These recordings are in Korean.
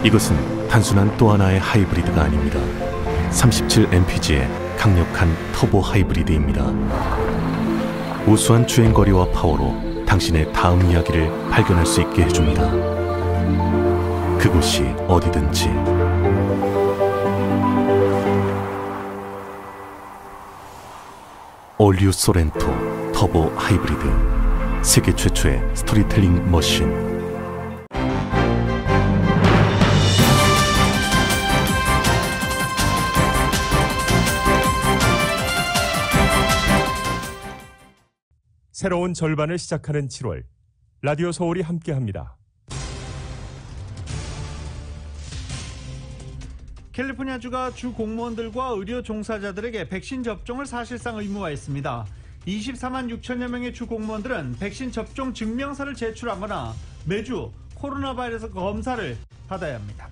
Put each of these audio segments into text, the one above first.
이것은 단순한 또 하나의 하이브리드가 아닙니다. 37mpg의 강력한 터보 하이브리드입니다. 우수한 주행거리와 파워로 당신의 다음 이야기를 발견할 수 있게 해줍니다. 그곳이 어디든지. 올류 소렌토 터보 하이브리드, 세계 최초의 스토리텔링 머신. 새로운 절반을 시작하는 7월, 라디오 서울이 함께합니다. 캘리포니아주가 주 공무원들과 의료 종사자들에게 백신 접종을 사실상 의무화했습니다. 24만 6천여 명의 주 공무원들은 백신 접종 증명서를 제출하거나 매주 코로나 바이러스 검사를 받아야 합니다.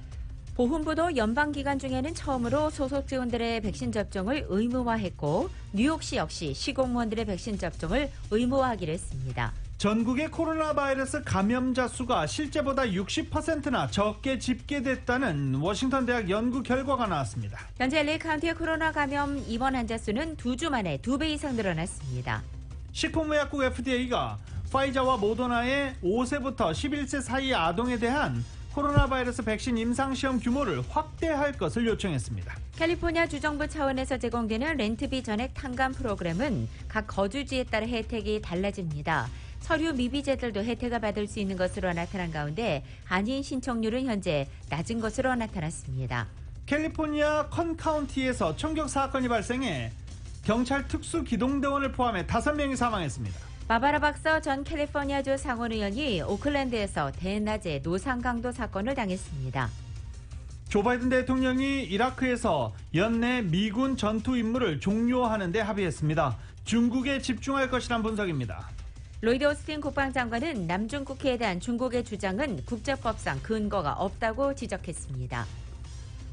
보훈부도 연방기관 중에는 처음으로 소속 직원들의 백신 접종을 의무화했고, 뉴욕시 역시 시공무원들의 백신 접종을 의무화하기로 했습니다. 전국의 코로나 바이러스 감염자 수가 실제보다 60%나 적게 집계됐다는 워싱턴 대학 연구 결과가 나왔습니다. 현재 LA 카운티의 코로나 감염 입원 환자 수는 2주 만에 2배 이상 늘어났습니다. 식품의약국 FDA가 파이자와 모더나의 5세부터 11세 사이 아동에 대한 코로나 바이러스 백신 임상시험 규모를 확대할 것을 요청했습니다. 캘리포니아 주정부 차원에서 제공되는 렌트비 전액 탕감 프로그램은 각 거주지에 따라 혜택이 달라집니다. 서류 미비자들도 혜택을 받을 수 있는 것으로 나타난 가운데 한인 신청률은 현재 낮은 것으로 나타났습니다. 캘리포니아 컨 카운티에서 총격 사건이 발생해 경찰 특수기동대원을 포함해 5명이 사망했습니다. 바바라 박서 전 캘리포니아주 상원의원이 오클랜드에서 대낮에 노상강도 사건을 당했습니다. 조 바이든 대통령이 이라크에서 연내 미군 전투 임무를 종료하는 데 합의했습니다. 중국에 집중할 것이란 분석입니다. 로이드 오스틴 국방장관은 남중국해에 대한 중국의 주장은 국제법상 근거가 없다고 지적했습니다.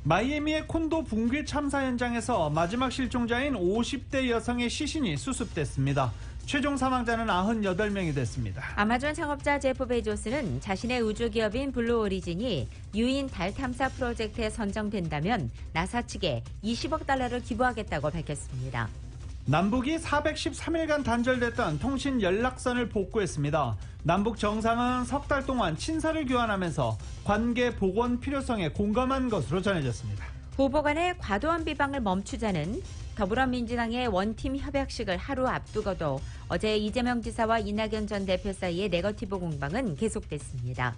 마이애미의 콘도 붕괴 참사 현장에서 마지막 실종자인 50대 여성의 시신이 수습됐습니다. 최종 사망자는 98명이 됐습니다. 아마존 창업자 제프 베조스는 자신의 우주기업인 블루 오리진이 유인 달 탐사 프로젝트에 선정된다면 나사 측에 20억 달러를 기부하겠다고 밝혔습니다. 남북이 413일간 단절됐던 통신 연락선을 복구했습니다. 남북 정상은 석 달 동안 친서를 교환하면서 관계 복원 필요성에 공감한 것으로 전해졌습니다. 후보 간의 과도한 비방을 멈추자는 더불어민주당의 원팀 협약식을 하루 앞두고도 어제 이재명 지사와 이낙연 전 대표 사이의 네거티브 공방은 계속됐습니다.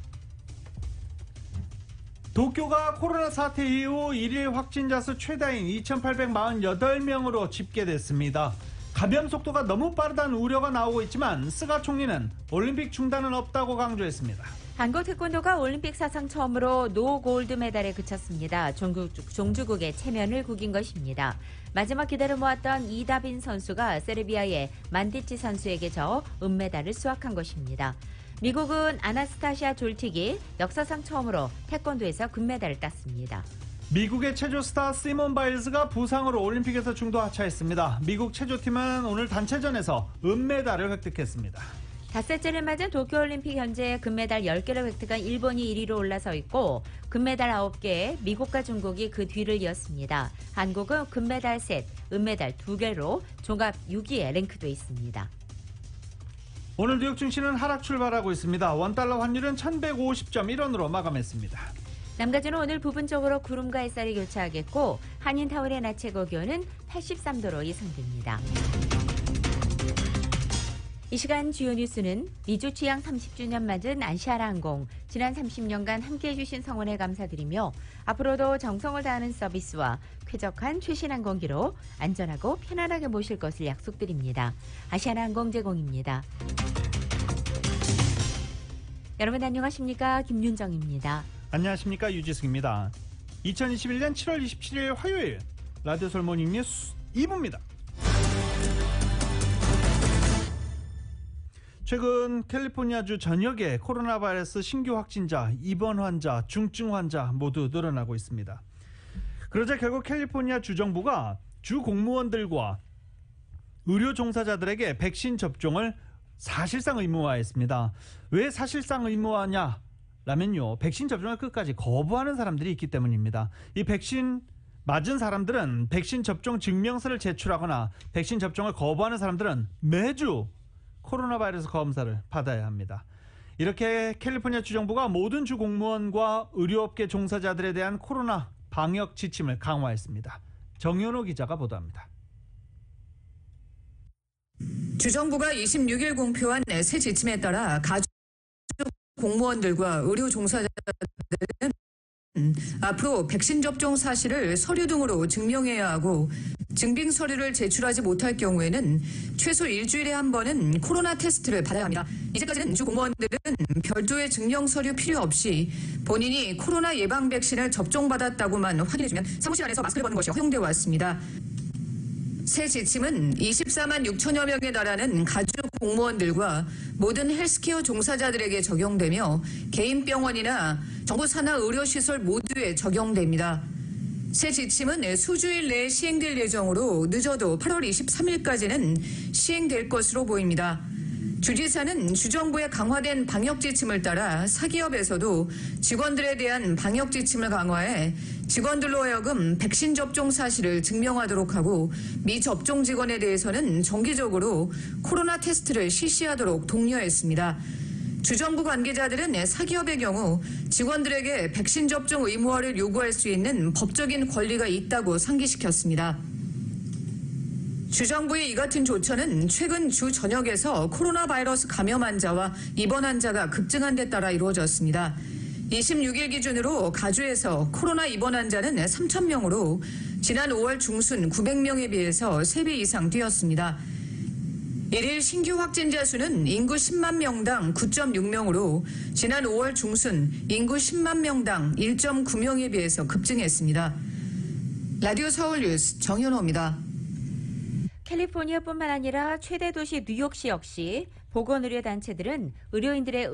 도쿄가 코로나 사태 이후 1일 확진자 수 최다인 2,848명으로 집계됐습니다. 감염 속도가 너무 빠르다는 우려가 나오고 있지만 스가 총리는 올림픽 중단은 없다고 강조했습니다. 한국 태권도가 올림픽 사상 처음으로 노 골드 메달에 그쳤습니다. 종주국의 체면을 구긴 것입니다. 마지막 기대를 모았던 이다빈 선수가 세르비아의 만디치 선수에게 져 은메달을 수확한 것입니다. 미국은 아나스타시아 졸틱이 역사상 처음으로 태권도에서 금메달을 땄습니다. 미국의 체조 스타 시몬 바일즈가 부상으로 올림픽에서 중도 하차했습니다. 미국 체조팀은 오늘 단체전에서 은메달을 획득했습니다. 닷새째를 맞은 도쿄올림픽 현재 금메달 10개를 획득한 일본이 1위로 올라서 있고 금메달 9개, 미국과 중국이 그 뒤를 이었습니다. 한국은 금메달 셋, 은메달 2개로 종합 6위에 랭크돼 있습니다. 오늘 뉴욕 증시는 하락 출발하고 있습니다. 원달러 환율은 1150.1원으로 마감했습니다. 남가주는 오늘 부분적으로 구름과 햇살이 교차하겠고 한인타월의 낮 최고 기온은 83도로 예상됩니다. 이 시간 주요 뉴스는 미주 취양 30주년 맞은 아시아나항공 지난 30년간 함께해 주신 성원에 감사드리며 앞으로도 정성을 다하는 서비스와 쾌적한 최신 항공기로 안전하고 편안하게 모실 것을 약속드립니다. 아시아나항공 제공입니다. 여러분 안녕하십니까? 김윤정입니다. 안녕하십니까? 유지승입니다. 2021년 7월 27일 화요일 라디오 서울 모닝 뉴스 2부입니다. 최근 캘리포니아주 전역의 코로나 바이러스 신규 확진자, 입원 환자, 중증 환자 모두 늘어나고 있습니다. 그러자 결국 캘리포니아 주정부가 주 공무원들과 의료 종사자들에게 백신 접종을 사실상 의무화했습니다. 왜 사실상 의무화냐? 라면요, 백신 접종을 끝까지 거부하는 사람들이 있기 때문입니다. 이 백신 맞은 사람들은 백신 접종 증명서를 제출하거나 백신 접종을 거부하는 사람들은 매주 코로나 바이러스 검사를 받아야 합니다. 이렇게 캘리포니아 주정부가 모든 주 공무원과 의료업계 종사자들에 대한 코로나 방역 지침을 강화했습니다. 정현호 기자가 보도합니다. 주정부가 26일 공표한 새 지침에 따라 가주 공무원들과 의료 종사자들은 앞으로 백신 접종 사실을 서류 등으로 증명해야 하고 증빙 서류를 제출하지 못할 경우에는 최소 일주일에 한 번은 코로나 테스트를 받아야 합니다. 이제까지는 주 공무원들은 별도의 증명 서류 필요 없이 본인이 코로나 예방 백신을 접종받았다고만 확인해주면 사무실 안에서 마스크를 벗는 것이 허용되어 왔습니다. 새 지침은 24만 6천여 명에 달하는 가주 공무원들과 모든 헬스케어 종사자들에게 적용되며 개인 병원이나 정부 산하 의료시설 모두에 적용됩니다. 새 지침은 수주일 내에 시행될 예정으로 늦어도 8월 23일까지는 시행될 것으로 보입니다. 주지사는 주정부의 강화된 방역 지침을 따라 사기업에서도 직원들에 대한 방역 지침을 강화해 직원들로 하여금 백신 접종 사실을 증명하도록 하고 미접종 직원에 대해서는 정기적으로 코로나 테스트를 실시하도록 독려했습니다. 주정부 관계자들은 사기업의 경우 직원들에게 백신 접종 의무화를 요구할 수 있는 법적인 권리가 있다고 상기시켰습니다. 주정부의 이 같은 조처는 최근 주 전역에서 코로나 바이러스 감염 환자와 입원 환자가 급증한 데 따라 이루어졌습니다. 26일 기준으로 가주에서 코로나 입원 환자는 3,000명으로 지난 5월 중순 900명에 비해서 3배 이상 뛰었습니다. 일일 신규 확진자 수는 인구 10만 명당 9.6명으로 지난 5월 중순 인구 10만 명당 1.9명에 비해서 급증했습니다. 라디오 서울 뉴스 정현호입니다. 캘리포니아뿐만 아니라 최대 도시 뉴욕시 역시 보건의료단체들은 의료인들의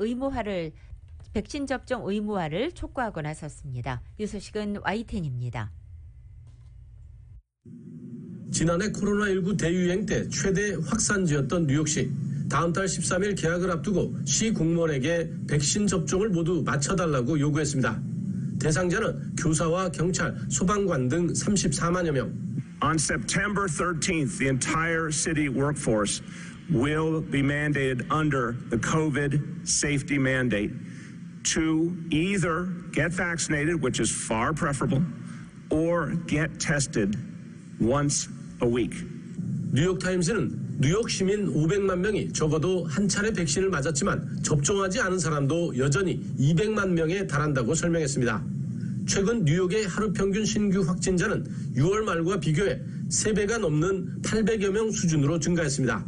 백신 접종 의무화를 촉구하고 나섰습니다. 이 소식은 YTN입니다. 지난해 코로나19 대유행 때 최대 확산지였던 뉴욕시. 다음 달 13일 개학을 앞두고 시 공무원에게 백신 접종을 모두 마쳐달라고 요구했습니다. 대상자는 교사와 경찰, 소방관 등 34만여 명. On September 13th, the entire city workforce will be mandated under the COVID safety mandate to either get vaccinated, which is far preferable, or get tested once a week. 뉴욕타임스는 뉴욕 시민 500만 명이 적어도 한 차례 백신을 맞았지만 접종하지 않은 사람도 여전히 200만 명에 달한다고 설명했습니다. 최근 뉴욕의 하루 평균 신규 확진자는 6월 말과 비교해 3배가 넘는 800여 명 수준으로 증가했습니다.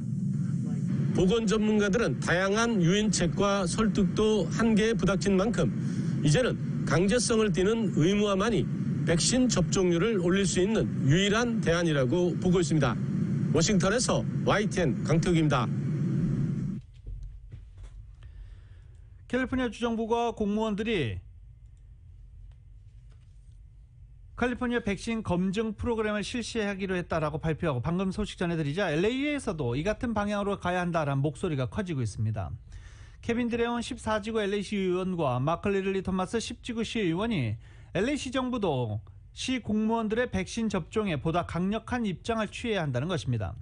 보건 전문가들은 다양한 유인책과 설득도 한계에 부닥친 만큼 이제는 강제성을 띠는 의무화만이 백신 접종률을 올릴 수 있는 유일한 대안이라고 보고 있습니다. 워싱턴에서 YTN 강태욱입니다. 캘리포니아 주정부가 공무원들이 캘리포니아 백신 검증 프로그램을 실시하기로 했다라고 발표하고 방금 소식 전해드리자 LA에서도 이 같은 방향으로 가야 한다라는 목소리가 커지고 있습니다. 케빈 드레온 14지구 LA시 의원과 마크 리들리 토마스 10지구 시의원이 LA시 정부도 시 공무원들의 백신 접종에 보다 강력한 입장을 취해야 한다는 것입니다.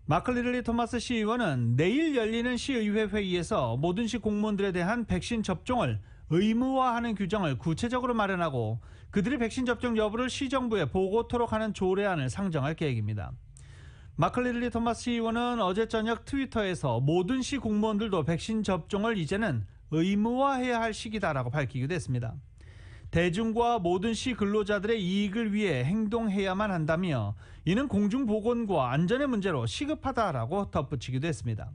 마크 리들리 토마스 시의원은 내일 열리는 시의회 회의에서 모든 시 공무원들에 대한 백신 접종을 의무화하는 규정을 구체적으로 마련하고 그들의 백신 접종 여부를 시정부에 보고토록 하는 조례안을 상정할 계획입니다. 마크 리들리 토마스 시의원은 어제 저녁 트위터에서 모든 시 공무원들도 백신 접종을 이제는 의무화해야 할 시기다라고 밝히기도 했습니다. 대중과 모든 시 근로자들의 이익을 위해 행동해야만 한다며 이는 공중보건과 안전의 문제로 시급하다라고 덧붙이기도 했습니다.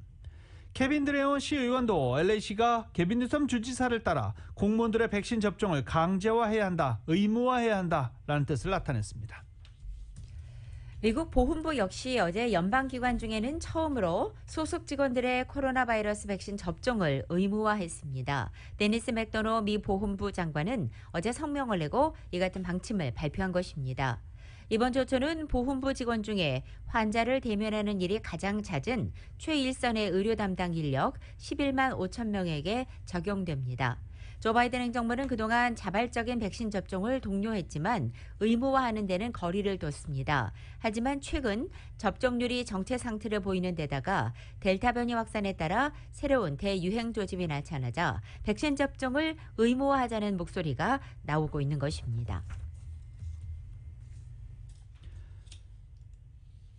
케빈 드레온 시의원도 LA시가 게빈 뉴섬 주지사를 따라 공무원들의 백신 접종을 강제화해야 한다, 의무화해야 한다라는 뜻을 나타냈습니다. 미국 보훈부 역시 어제 연방기관 중에는 처음으로 소속 직원들의 코로나 바이러스 백신 접종을 의무화했습니다. 데니스 맥도노 미 보훈부 장관은 어제 성명을 내고 이 같은 방침을 발표한 것입니다. 이번 조처는 보훈부 직원 중에 환자를 대면하는 일이 가장 잦은 최일선의 의료 담당 인력 11만 5천 명에게 적용됩니다. 조 바이든 행정부는 그동안 자발적인 백신 접종을 독려했지만 의무화하는 데는 거리를 뒀습니다. 하지만 최근 접종률이 정체 상태를 보이는 데다가 델타 변이 확산에 따라 새로운 대유행 조짐이 나타나자 백신 접종을 의무화하자는 목소리가 나오고 있는 것입니다.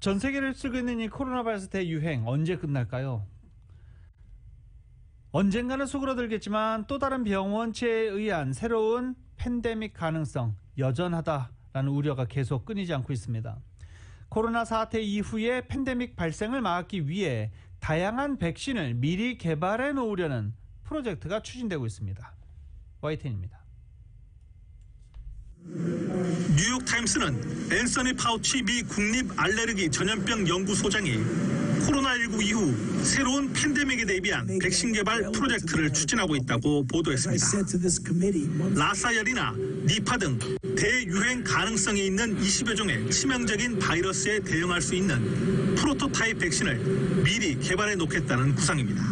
전 세계를 쓰고 있는 이 코로나 바이러스 대유행 언제 끝날까요? 언젠가는 수그러들겠지만 또 다른 병원체에 의한 새로운 팬데믹 가능성 여전하다라는 우려가 계속 끊이지 않고 있습니다. 코로나 사태 이후에 팬데믹 발생을 막기 위해 다양한 백신을 미리 개발해 놓으려는 프로젝트가 추진되고 있습니다. YTN입니다. 뉴욕타임스는 앤서니 파우치 미 국립 알레르기 전염병 연구소장이 코로나19 이후 새로운 팬데믹에 대비한 백신 개발 프로젝트를 추진하고 있다고 보도했습니다. 라사열이나 니파 등 대유행 가능성이 있는 20여 종의 치명적인 바이러스에 대응할 수 있는 프로토타입 백신을 미리 개발해 놓겠다는 구상입니다.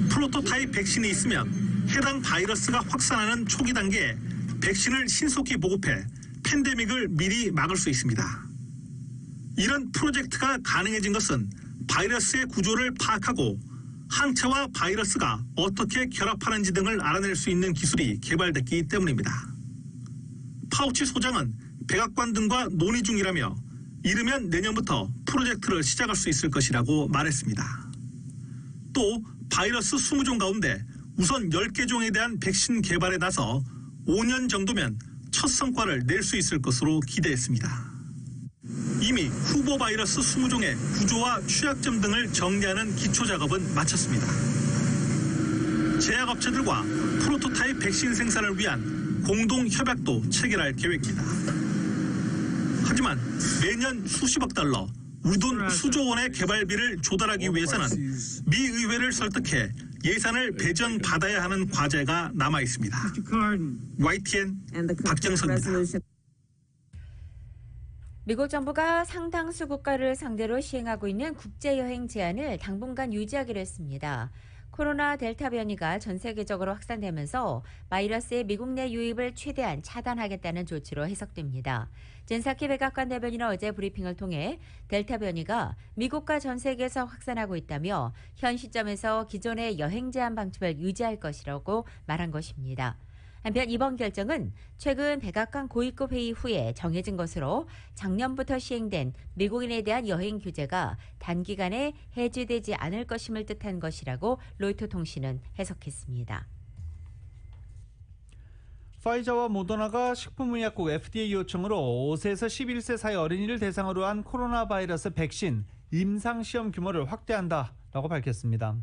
프로토타입 백신이 있으면 해당 바이러스가 확산하는 초기 단계에 백신을 신속히 보급해 팬데믹을 미리 막을 수 있습니다. 이런 프로젝트가 가능해진 것은 바이러스의 구조를 파악하고 항체와 바이러스가 어떻게 결합하는지 등을 알아낼 수 있는 기술이 개발됐기 때문입니다. 파우치 소장은 백악관 등과 논의 중이라며 이르면 내년부터 프로젝트를 시작할 수 있을 것이라고 말했습니다. 또 바이러스 20종 가운데 우선 10개 종에 대한 백신 개발에 나서 5년 정도면 첫 성과를 낼 수 있을 것으로 기대했습니다. 이미 후보 바이러스 20종의 구조와 취약점 등을 정리하는 기초 작업은 마쳤습니다. 제약업체들과 프로토타입 백신 생산을 위한 공동 협약도 체결할 계획입니다. 하지만 매년 수십억 달러, 우돈 수조 원의 개발비를 조달하기 위해서는 미 의회를 설득해 예산을 배정받아야 하는 과제가 남아 있습니다. YTN 박정선입니다. 미국 정부가 상당수 국가를 상대로 시행하고 있는 국제여행 제한을 당분간 유지하기로 했습니다. 코로나 델타 변이가 전 세계적으로 확산되면서 바이러스의 미국 내 유입을 최대한 차단하겠다는 조치로 해석됩니다. 젠사키 백악관 대변인은 어제 브리핑을 통해 델타 변이가 미국과 전 세계에서 확산하고 있다며 현 시점에서 기존의 여행 제한 방침을 유지할 것이라고 말한 것입니다. 한편 이번 결정은 최근 백악관 고위급 회의 후에 정해진 것으로 작년부터 시행된 미국인에 대한 여행 규제가 단기간에 해제되지 않을 것임을 뜻한 것이라고 로이터 통신은 해석했습니다. 파이저와 모더나가 식품의약국 FDA 요청으로 5세에서 11세 사이 어린이를 대상으로 한 코로나 바이러스 백신 임상시험 규모를 확대한다라고 밝혔습니다.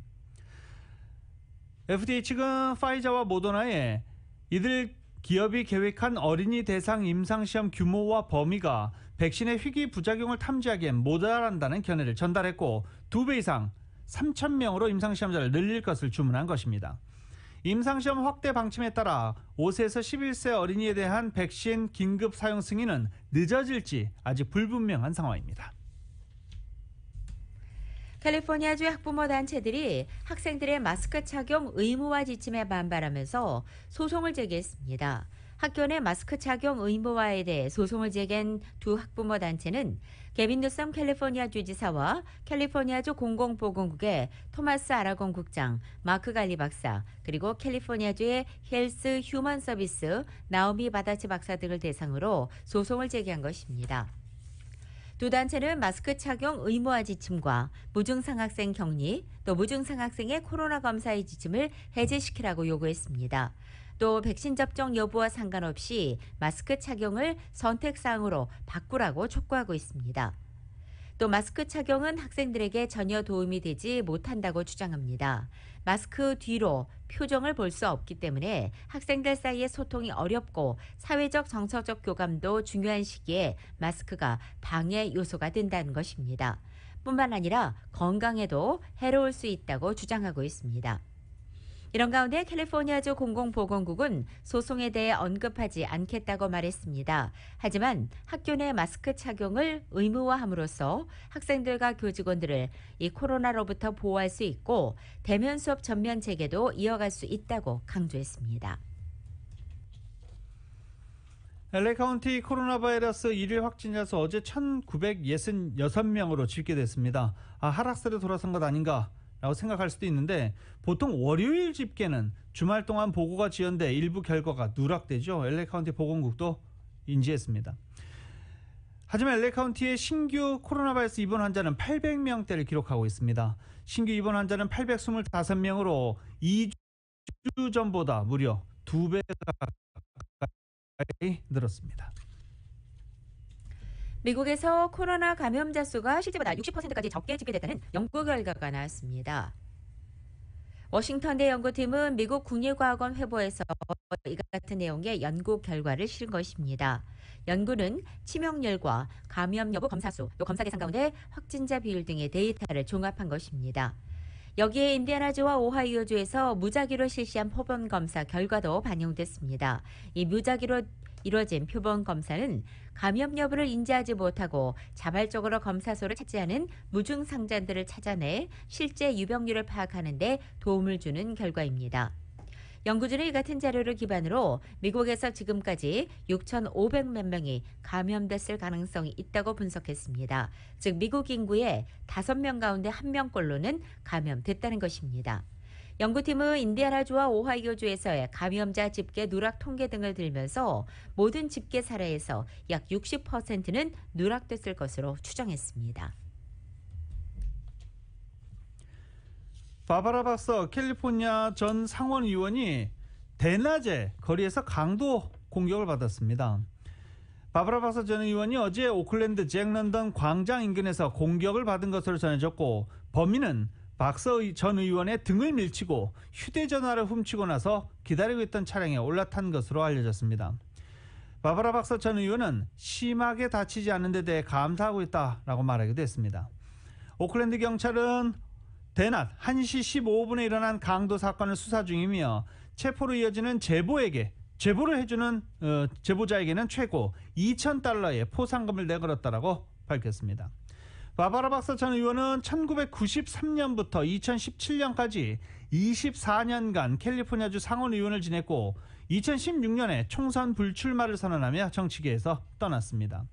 FDA 측은 파이저와 모더나에 이들 기업이 계획한 어린이 대상 임상시험 규모와 범위가 백신의 희귀 부작용을 탐지하기엔 모자란다는 견해를 전달했고 2배 이상 3,000명으로 임상시험자를 늘릴 것을 주문한 것입니다. 임상시험 확대 방침에 따라 5세에서 11세 어린이에 대한 백신 긴급 사용 승인은 늦어질지 아직 불분명한 상황입니다. 캘리포니아주 학부모 단체들이 학생들의 마스크 착용 의무화 지침에 반발하면서 소송을 제기했습니다. 학교 내 마스크 착용 의무화에 대해 소송을 제기한 두 학부모 단체는 게빈 뉴섬 캘리포니아 주지사와 캘리포니아주 공공보건국의 토마스 아라곤 국장, 마크 갈리 박사, 그리고 캘리포니아주의 헬스 휴먼 서비스 나오미 바다치 박사 등을 대상으로 소송을 제기한 것입니다. 두 단체는 마스크 착용 의무화 지침과 무증상 학생 격리, 또 무증상 학생의 코로나 검사의 지침을 해제시키라고 요구했습니다. 또 백신 접종 여부와 상관없이 마스크 착용을 선택사항으로 바꾸라고 촉구하고 있습니다. 또 마스크 착용은 학생들에게 전혀 도움이 되지 못한다고 주장합니다. 마스크 뒤로 표정을 볼 수 없기 때문에 학생들 사이의 소통이 어렵고 사회적 정서적 교감도 중요한 시기에 마스크가 방해 요소가 된다는 것입니다. 뿐만 아니라 건강에도 해로울 수 있다고 주장하고 있습니다. 이런 가운데 캘리포니아주 공공보건국은 소송에 대해 언급하지 않겠다고 말했습니다. 하지만 학교 내 마스크 착용을 의무화함으로써 학생들과 교직원들을 이 코로나로부터 보호할 수 있고 대면 수업 전면 재개도 이어갈 수 있다고 강조했습니다. LA 카운티 코로나 바이러스 일일 확진자 수 어제 1,966명으로 집계됐습니다. 하락세로 돌아선 것 아닌가? 라고 생각할 수도 있는데 보통 월요일 집계는 주말 동안 보고가 지연돼 일부 결과가 누락되죠. LA 카운티 보건국도 인지했습니다. 하지만 LA 카운티의 신규 코로나 바이러스 입원 환자는 800명대를 기록하고 있습니다. 신규 입원 환자는 825명으로 2주 전보다 무려 2배 가까이 늘었습니다. 미국에서 코로나 감염자 수가 실제보다 60%까지 적게 집계됐다는 연구 결과가 나왔습니다. 워싱턴대 연구팀은 미국 국립과학원 회보에서 이 같은 내용의 연구 결과를 실은 것입니다. 연구는 치명률과 감염 여부 검사수, 검사 대상 가운데 확진자 비율 등의 데이터를 종합한 것입니다. 여기에 인디애나주와 오하이오주에서 무작위로 실시한 표본 검사 결과도 반영됐습니다. 이 무작위로 이루어진 표본 검사는 감염 여부를 인지하지 못하고 자발적으로 검사소를 찾지 않은 무증상자들을 찾아내 실제 유병률을 파악하는 데 도움을 주는 결과입니다. 연구진은 이 같은 자료를 기반으로 미국에서 지금까지 6,500몇 명이 감염됐을 가능성이 있다고 분석했습니다. 즉 미국 인구의 5명 가운데 1명꼴로는 감염됐다는 것입니다. 연구팀은 인디애나주와 오하이오주에서의 감염자 집계 누락 통계 등을 들면서 모든 집계 사례에서 약 60%는 누락됐을 것으로 추정했습니다. 바바라 박서 캘리포니아 전 상원 의원이 대낮에 거리에서 강도 공격을 받았습니다. 바바라 박서 전 의원이 어제 오클랜드 잭 런던 광장 인근에서 공격을 받은 것으로 전해졌고 범인은 박서 전 의원의 등을 밀치고 휴대전화를 훔치고 나서 기다리고 있던 차량에 올라탄 것으로 알려졌습니다. 바바라 박서 전 의원은 심하게 다치지 않은 데 대해 감사하고 있다라고 말하기도 했습니다. 오클랜드 경찰은 대낮 1시 15분에 일어난 강도 사건을 수사 중이며 체포로 이어지는 제보를 해주는 제보자에게는 최고 $2,000의 포상금을 내걸었다라고 밝혔습니다. 바바라 박서 전 의원은 1993년부터 2017년까지 24년간 캘리포니아주 상원 의원을 지냈고 2016년에 총선 불출마를 선언하며 정치계에서 떠났습니다.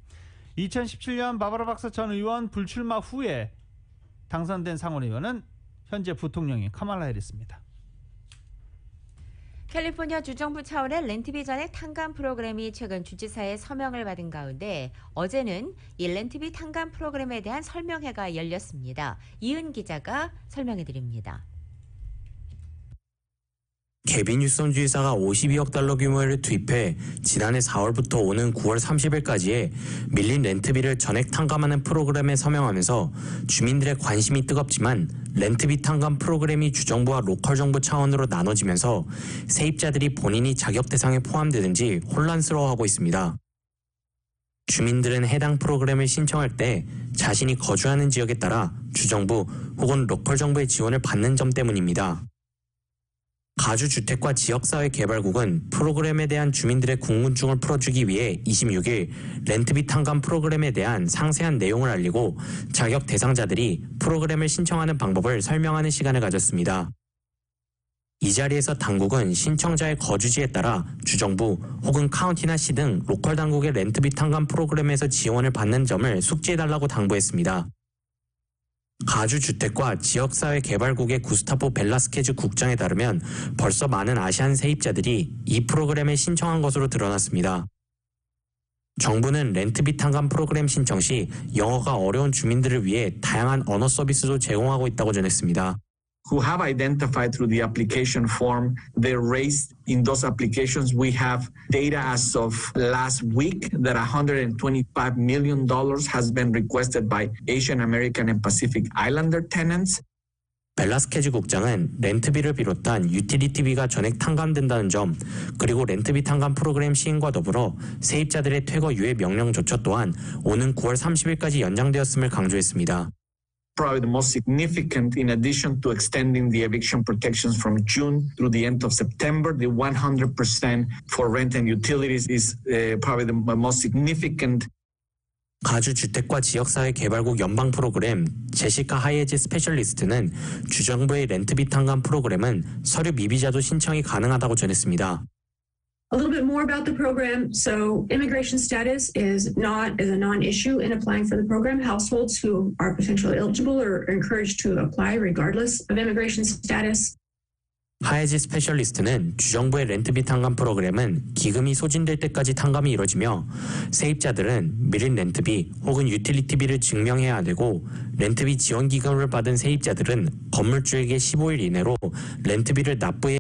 2017년 바바라 박서 전 의원 불출마 후에 당선된 상원 의원은 현재 부통령인 카말라 해리스입니다. 캘리포니아 주정부 차원의 렌트비 전액 탕감 프로그램이 최근 주지사의 서명을 받은 가운데 어제는 이 렌트비 탕감 프로그램에 대한 설명회가 열렸습니다. 이은 기자가 설명해드립니다. 개빈 뉴섬 주지사가 $52억 규모를 투입해 지난해 4월부터 오는 9월 30일까지의 밀린 렌트비를 전액 탕감하는 프로그램에 서명하면서 주민들의 관심이 뜨겁지만 렌트비 탕감 프로그램이 주정부와 로컬 정부 차원으로 나눠지면서 세입자들이 본인이 자격 대상에 포함되는지 혼란스러워하고 있습니다. 주민들은 해당 프로그램을 신청할 때 자신이 거주하는 지역에 따라 주정부 혹은 로컬 정부의 지원을 받는 점 때문입니다. 가주주택과 지역사회개발국은 프로그램에 대한 주민들의 궁금증을 풀어주기 위해 26일 렌트비 탕감 프로그램에 대한 상세한 내용을 알리고 자격 대상자들이 프로그램을 신청하는 방법을 설명하는 시간을 가졌습니다. 이 자리에서 당국은 신청자의 거주지에 따라 주정부 혹은 카운티나 시 등 로컬 당국의 렌트비 탕감 프로그램에서 지원을 받는 점을 숙지해달라고 당부했습니다. 가주주택과 지역사회개발국의 구스타포 벨라스케즈 국장에 따르면 벌써 많은 아시안 세입자들이 이 프로그램에 신청한 것으로 드러났습니다. 정부는 렌트비 탕감 프로그램 신청 시 영어가 어려운 주민들을 위해 다양한 언어 서비스도 제공하고 있다고 전했습니다. Who have identified through the application form their race. In those applications, we have data as of last week that $125 million has been requested by Asian American and Pacific Islander tenants. 벨라스케즈 국장은 렌트비를 비롯한 유틸리티비가 전액 탕감된다는 점, 그리고 렌트비 탕감 프로그램 시행과 더불어 세입자들의 퇴거 유예 명령 조처 또한 오는 9월 30일까지 연장되었음을 강조했습니다. probably the most significant, in addition to extending the eviction protections from June through the end of September. The 100% for rent and utilities is probably the most significant. 가주 주택과 지역사회 개발국 연방 프로그램 제시카 하예지 스페셜리스트는 주정부의 렌트비 탕감 프로그램은 서류 미비자도 신청이 가능하다고 전했습니다. A little bit more about the program. So immigration status is a non-issue in applying for the program. Households who are potentially eligible are encouraged to apply regardless of immigration status. 하예지 스페셜리스트는 주정부의 렌트비 탕감 프로그램은 기금이 소진될 때까지 탕감이 이뤄지며 세입자들은 미린 렌트비 혹은 유틸리티비를 증명해야 되고 렌트비 지원 기금을 받은 세입자들은 건물주에게 15일 이내로 렌트비를 납부해야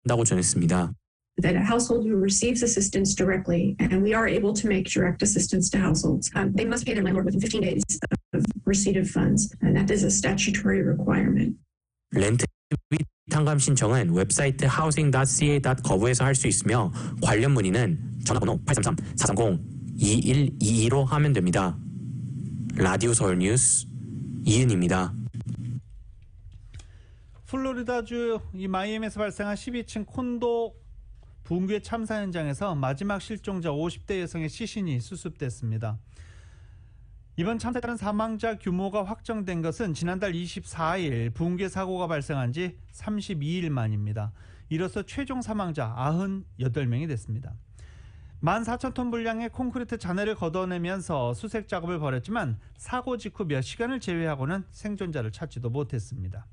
한다고 전했습니다. That a household who receives assistance directly, and we are able to make direct assistance to households, they must pay their landlord within 15 days of receipt of funds, and that is a statutory requirement. 렌트비 탕감 신청은 웹사이트 housing.ca.gov에서 할 수 있으며 관련 문의는 전화번호 833-430-2122로 하면 됩니다. 라디오 서울 뉴스 이은입니다. 플로리다주 이 마이애미에서 발생한 12층 콘도 붕괴 참사 현장에서 마지막 실종자 50대 여성의 시신이 수습됐습니다. 이번 참사에 따른 사망자 규모가 확정된 것은 지난달 24일 붕괴 사고가 발생한 지 32일 만입니다. 이로써 최종 사망자 98명이 됐습니다. 14,000톤 분량의 콘크리트 잔해를 걷어내면서 수색 작업을 벌였지만 사고 직후 몇 시간을 제외하고는 생존자를 찾지도 못했습니다.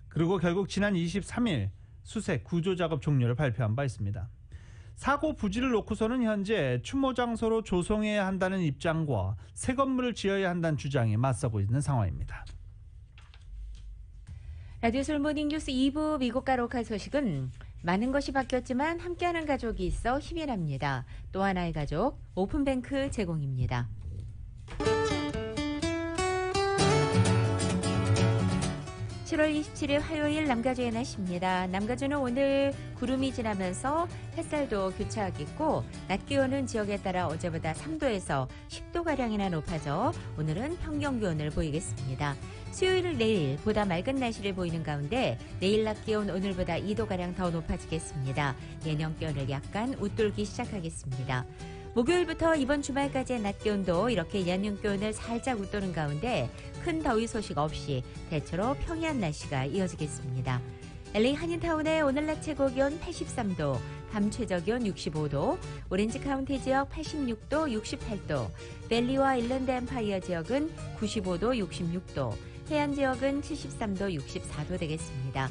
그리고 결국 지난 23일 수색 구조 작업 종료를 발표한 바 있습니다. 사고 부지를 놓고서는 현재 추모 장소로 조성해야 한다는 입장과 새 건물을 지어야 한다는 주장이 맞서고 있는 상황입니다. 라디오 서울 모닝뉴스 2부 미국과 로컬 소식은 많은 것이 바뀌었지만 함께하는 가족이 있어 힘이 납니다. 또 하나의 가족 오픈뱅크 제공입니다. 7월 27일 화요일 남가주의 날씨입니다. 남가주는 오늘 구름이 지나면서 햇살도 교차하겠고 낮 기온은 지역에 따라 어제보다 3도에서 10도가량이나 높아져 오늘은 평경 기온을 보이겠습니다. 수요일 내일 보다 맑은 날씨를 보이는 가운데 내일 낮 기온 오늘보다 2도가량 더 높아지겠습니다. 예년 기온을 약간 웃돌기 시작하겠습니다. 목요일부터 이번 주말까지의 낮 기온도 이렇게 연휴 기온을 살짝 웃도는 가운데 큰 더위 소식 없이 대체로 평이한 날씨가 이어지겠습니다. LA 한인타운의 오늘 낮 최고 기온 83도, 밤 최저 기온 65도, 오렌지 카운티 지역 86도, 68도, 밸리와 일랜드 엠파이어 지역은 95도, 66도, 해안 지역은 73도, 64도 되겠습니다.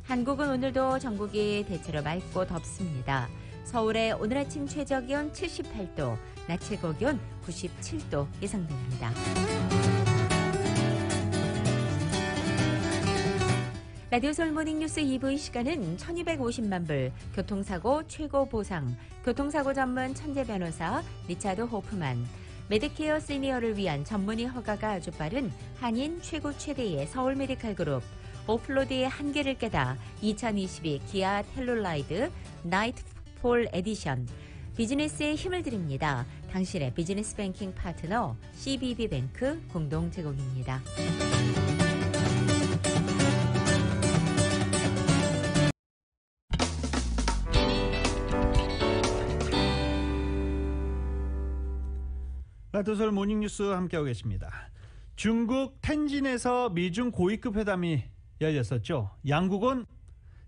한국은 오늘도 전국이 대체로 맑고 덥습니다. 서울의 오늘 아침 최저 기온 78도, 낮 최고 기온 97도 예상됩니다. 라디오 서울 모닝뉴스 2부 시간은 1250만 불, 교통사고 최고 보상, 교통사고 전문 천재 변호사 리차드 호프만, 메디케어 시니어를 위한 전문의 허가가 아주 빠른 한인 최고 최대의 서울 메디칼 그룹, 오플로드의 한계를 깨다 2022 기아 텔룰라이드 나이트 폴 에디션, 비즈니스에 힘을 드립니다. 당신의 비즈니스 뱅킹 파트너 CBB뱅크 공동 제공입니다. 라디오 서울 모닝뉴스 함께하고 계십니다. 중국 텐진에서 미중 고위급 회담이 열렸었죠. 양국은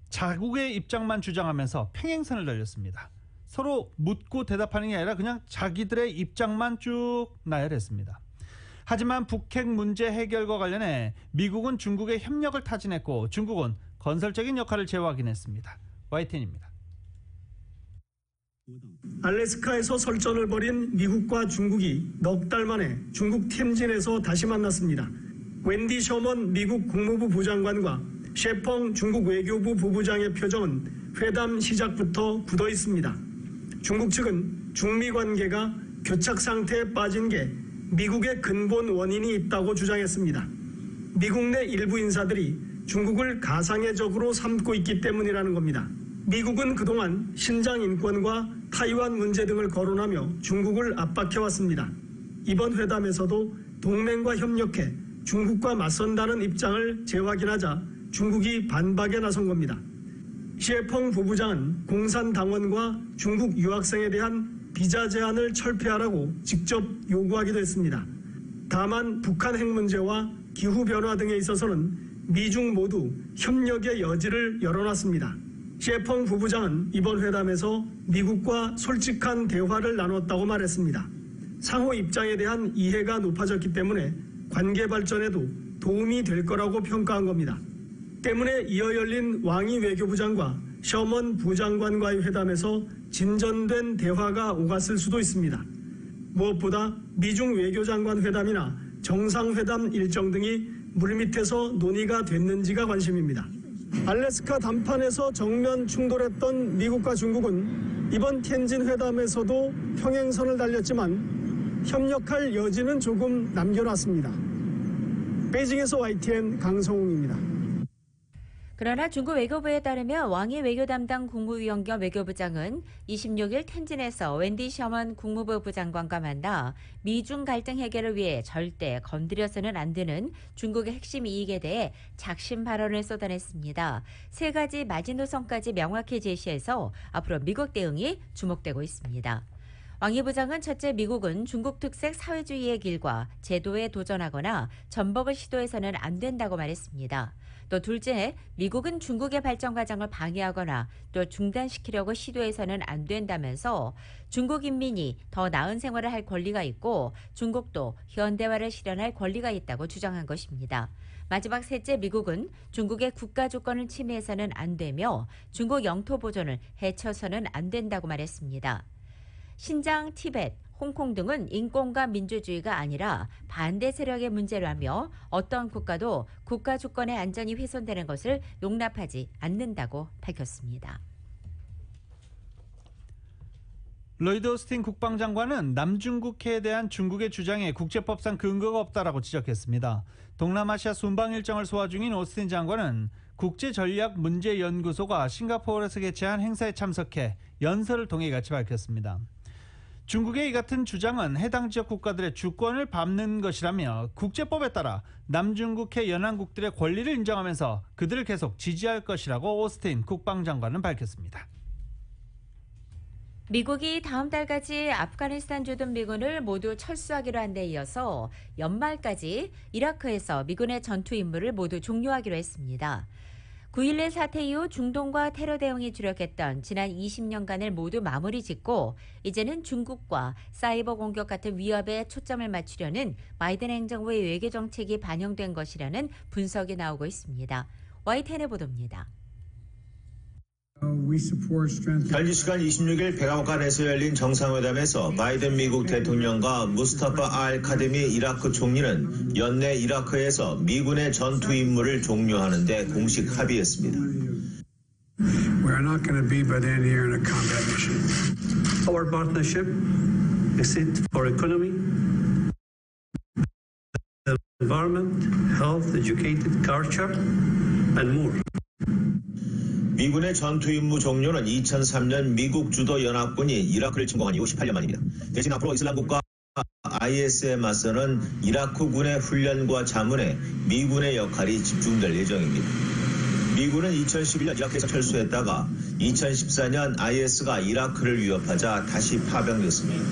자국의 입장만 주장하면서 평행선을 달렸습니다. 서로 묻고 대답하는 게 아니라 그냥 자기들의 입장만 쭉 나열했습니다. 하지만 북핵 문제 해결과 관련해 미국은 중국의 협력을 타진했고 중국은 건설적인 역할을 제어하긴 YTN입니다. 알래스카에서 설전을 벌인 미국과 중국이 넉 달 만에 중국 텐진에서 다시 만났습니다. 웬디 셔먼 미국 국무부 부장관과 셰펑 중국 외교부 부부장의 표정은 회담 시작부터 굳어 있습니다. 중국 측은 중미 관계가 교착 상태에 빠진 게 미국의 근본 원인이 있다고 주장했습니다. 미국 내 일부 인사들이 중국을 가상의 적으로 삼고 있기 때문이라는 겁니다. 미국은 그동안 신장 인권과 타이완 문제 등을 거론하며 중국을 압박해왔습니다. 이번 회담에서도 동맹과 협력해 중국과 맞선다는 입장을 재확인하자 중국이 반박에 나선 겁니다. 시에펑 부부장은 공산당원과 중국 유학생에 대한 비자 제한을 철폐하라고 직접 요구하기도 했습니다. 다만 북한 핵 문제와 기후변화 등에 있어서는 미중 모두 협력의 여지를 열어놨습니다. 시에펑 부부장은 이번 회담에서 미국과 솔직한 대화를 나눴다고 말했습니다. 상호 입장에 대한 이해가 높아졌기 때문에 관계 발전에도 도움이 될 거라고 평가한 겁니다. 때문에 이어 열린 왕이 외교부장과 셔먼 부장관과의 회담에서 진전된 대화가 오갔을 수도 있습니다. 무엇보다 미중 외교장관 회담이나 정상회담 일정 등이 물밑에서 논의가 됐는지가 관심입니다. 알래스카 담판에서 정면 충돌했던 미국과 중국은 이번 텐진 회담에서도 평행선을 달렸지만 협력할 여지는 조금 남겨놨습니다. 베이징에서 YTN 강성웅입니다. 그러나 중국 외교부에 따르면 왕이 외교 담당 국무위원 겸 외교부장은 26일 텐진에서 웬디 셔먼 국무부 부장관과 만나 미중 갈등 해결을 위해 절대 건드려서는 안 되는 중국의 핵심 이익에 대해 작심 발언을 쏟아냈습니다. 세 가지 마지노선까지 명확히 제시해서 앞으로 미국 대응이 주목되고 있습니다. 왕이 부장은 첫째, 미국은 중국 특색 사회주의의 길과 제도에 도전하거나 전복을 시도해서는 안 된다고 말했습니다. 또 둘째, 미국은 중국의 발전 과정을 방해하거나 또 중단시키려고 시도해서는 안 된다면서 중국 인민이 더 나은 생활을 할 권리가 있고 중국도 현대화를 실현할 권리가 있다고 주장한 것입니다. 마지막 셋째, 미국은 중국의 국가 주권을 침해해서는 안 되며 중국 영토 보존을 해쳐서는 안 된다고 말했습니다. 신장, 티벳, 홍콩 등은 인권과 민주주의가 아니라 반대 세력의 문제라며 어떤 국가도 국가 주권의 안전이 훼손되는 것을 용납하지 않는다고 밝혔습니다. 로이드 오스틴 국방장관은 남중국해에 대한 중국의 주장에 국제법상 근거가 없다라고 지적했습니다. 동남아시아 순방 일정을 소화 중인 오스틴 장관은 국제전략문제연구소가 싱가포르에서 개최한 행사에 참석해 연설을 통해 같이 밝혔습니다. 중국의 이 같은 주장은 해당 지역 국가들의 주권을 밟는 것이라며 국제법에 따라 남중국해 연안국들의 권리를 인정하면서 그들을 계속 지지할 것이라고 오스틴 국방장관은 밝혔습니다. 미국이 다음 달까지 아프가니스탄 주둔 미군을 모두 철수하기로 한 데 이어서 연말까지 이라크에서 미군의 전투 임무를 모두 종료하기로 했습니다. 9.11 사태 이후 중동과 테러 대응이 주력했던 지난 20년간을 모두 마무리 짓고 이제는 중국과 사이버 공격 같은 위협에 초점을 맞추려는 바이든 행정부의 외교 정책이 반영된 것이라는 분석이 나오고 있습니다. YTN의 보도입니다. 현지 시간 26일 백악관에서 열린 정상회담에서 바이든 미국 대통령과 무스타파 알 카데미 이라크 총리는 연내 이라크에서 미군의 전투 임무를 종료하는 데 공식 합의했습니다. We are not going to be by the end of the year in a combat mission. Our partnership is it for economy, the environment, health, educated, culture, and more. 미군의 전투 임무 종료는 2003년 미국 주도 연합군이 이라크를 침공한 이후 18년 만입니다. 대신 앞으로 이슬람국가 IS에 맞서는 이라크군의 훈련과 자문에 미군의 역할이 집중될 예정입니다. 미군은 2011년 이라크에서 철수했다가 2014년 IS가 이라크를 위협하자 다시 파병됐습니다.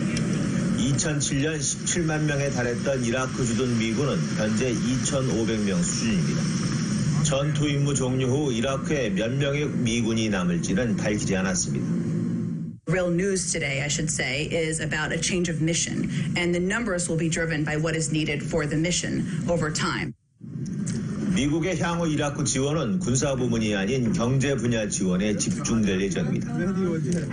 2007년 17만 명에 달했던 이라크 주둔 미군은 현재 2,500명 수준입니다. 전투 임무 종료 후 이라크에 몇 명의 미군이 남을지는 밝히지 않았습니다. Real news today, I should say, is about a change of mission, and the numbers will be driven by what is needed for the mission over time. 미국의 향후 이라크 지원은 군사 부문이 아닌 경제 분야 지원에 집중될 예정입니다.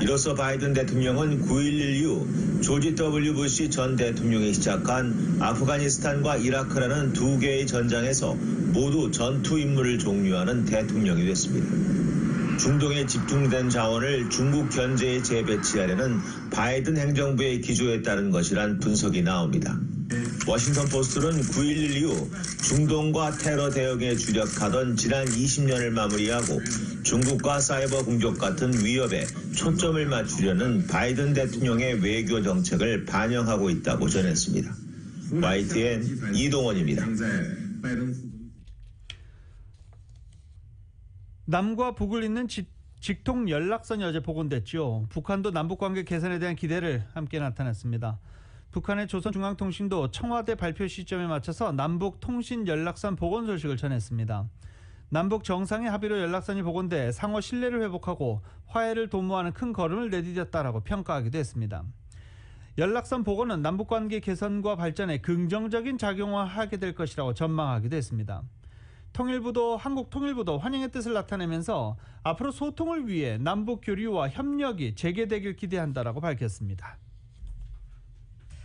이로써 바이든 대통령은 9.11 이후 조지 W. 부시 전 대통령이 시작한 아프가니스탄과 이라크라는 두 개의 전장에서 모두 전투 임무를 종료하는 대통령이 됐습니다. 중동에 집중된 자원을 중국 견제에 재배치하려는 바이든 행정부의 기조에 따른 것이란 분석이 나옵니다. 워싱턴 포스트는 9.11 이후 중동과 테러 대응에 주력하던 지난 20년을 마무리하고 중국과 사이버 공격 같은 위협에 초점을 맞추려는 바이든 대통령의 외교 정책을 반영하고 있다고 전했습니다. YTN 이동원입니다. 남과 북을 잇는 직통 연락선이 어제 복원됐죠. 북한도 남북관계 개선에 대한 기대를 함께 나타냈습니다. 북한의 조선중앙통신도 청와대 발표 시점에 맞춰서 남북 통신 연락선 복원 소식을 전했습니다. 남북 정상의 합의로 연락선이 복원돼 상호 신뢰를 회복하고 화해를 도모하는 큰 걸음을 내디뎠다라고 평가하기도 했습니다. 연락선 복원은 남북관계 개선과 발전에 긍정적인 작용을 하게 될 것이라고 전망하기도 했습니다. 한국통일부도 환영의 뜻을 나타내면서 앞으로 소통을 위해 남북 교류와 협력이 재개되길 기대한다라고 밝혔습니다.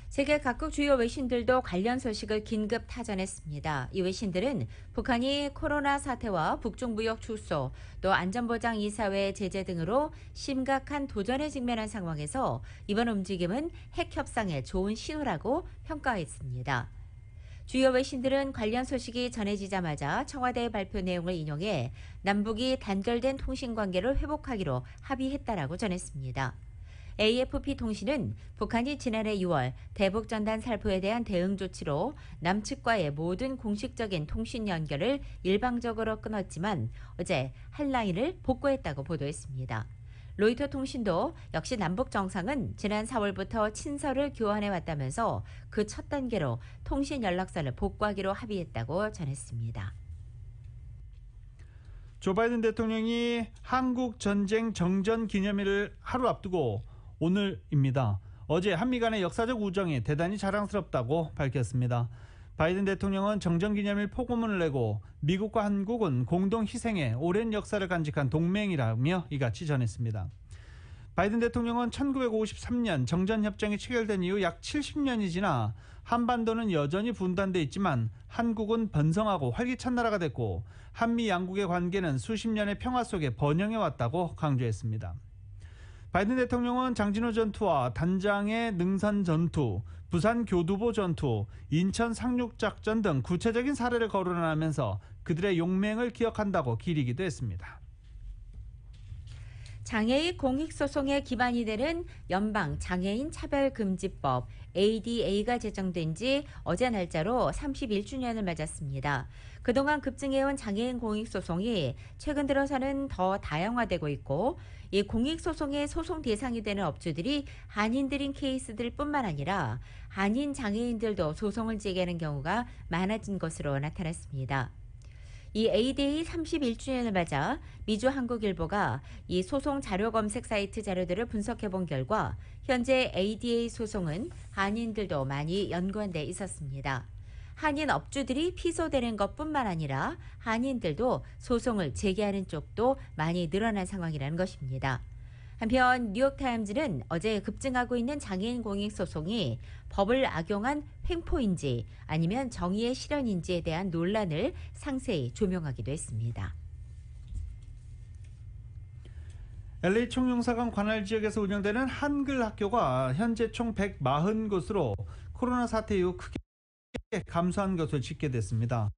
세계 각국 주요 외신들도 관련 소식을 긴급 타전했습니다. 이 외신들은 북한이 코로나 사태와 북중 무역 축소, 또 안전보장 이사회 제재 등으로 심각한 도전에 직면한 상황에서 이번 움직임은 핵 협상에 좋은 신호라고 평가했습니다. 주요 외신들은 관련 소식이 전해지자마자 청와대의 발표 내용을 인용해 남북이 단절된 통신관계를 회복하기로 합의했다라고 전했습니다. AFP 통신은 북한이 지난해 6월 대북전단 살포에 대한 대응 조치로 남측과의 모든 공식적인 통신 연결을 일방적으로 끊었지만 어제 한 라인을 복구했다고 보도했습니다. 로이터 통신도 역시 남북 정상은 지난 4월부터 친서를 교환해 왔다면서 그 첫 단계로 통신 연락선을 복구하기로 합의했다고 전했습니다. 조 바이든 대통령이 한국 전쟁 정전 기념일을 하루 앞두고 오늘입니다. 어제 한미 간의 역사적 우정이 대단히 자랑스럽다고 밝혔습니다. 바이든 대통령은 정전기념일 포고문을 내고 미국과 한국은 공동 희생에 오랜 역사를 간직한 동맹이라며 이같이 전했습니다. 바이든 대통령은 1953년 정전협정이 체결된 이후 약 70년이 지나 한반도는 여전히 분단돼 있지만 한국은 번성하고 활기찬 나라가 됐고 한미 양국의 관계는 수십 년의 평화 속에 번영해왔다고 강조했습니다. 바이든 대통령은 장진호 전투와 단장의 능선 전투, 부산 교두보 전투, 인천 상륙작전 등 구체적인 사례를 거론하면서 그들의 용맹을 기억한다고 기리기도 했습니다. 장애인 공익소송의 기반이 되는 연방 장애인 차별금지법 ADA가 제정된 지 어제 날짜로 31주년을 맞았습니다. 그동안 급증해온 장애인 공익소송이 최근 들어서는 더 다양화되고 있고 이 공익소송의 소송 대상이 되는 업주들이 한인들인 케이스들 뿐만 아니라 한인 장애인들도 소송을 제기하는 경우가 많아진 것으로 나타났습니다. 이 ADA 31주년을 맞아 미주 한국일보가 이 소송 자료 검색 사이트 자료들을 분석해 본 결과 현재 ADA 소송은 한인들도 많이 연관돼 있었습니다. 한인 업주들이 피소되는 것뿐만 아니라 한인들도 소송을 제기하는 쪽도 많이 늘어난 상황이라는 것입니다. 한편 뉴욕타임즈는 어제 급증하고 있는 장애인 공익소송이 법을 악용한 횡포인지 아니면 정의의 실현인지에 대한 논란을 상세히 조명하기도 했습니다. LA 총영사관 관할 지역에서 운영되는 한글 학교가 현재 총 140곳으로 코로나 사태 이후 크게 감소한 것으로 집계됐습니다.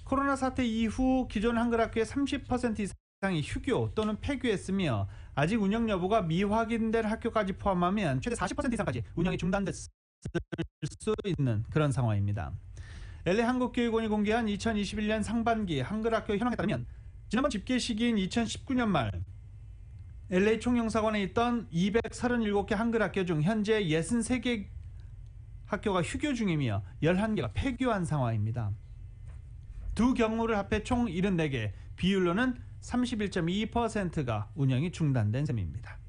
코로나 사태 이후 기존 한글 학교의 30% 이상이 휴교 또는 폐교했으며 아직 운영 여부가 미확인된 학교까지 포함하면 최대 40% 이상까지 운영이 중단됐을 수 있는 그런 상황입니다. LA 한국교육원이 공개한 2021년 상반기 한글 학교 현황에 따르면 지난번 집계 시기인 2019년 말 LA 총영사관에 있던 237개 한글 학교 중 현재 63개 학교가 휴교 중이며 11개가 폐교한 상황입니다. 두 경우를 합해 총 74개, 비율로는 31.2%가 운영이 중단된 셈입니다.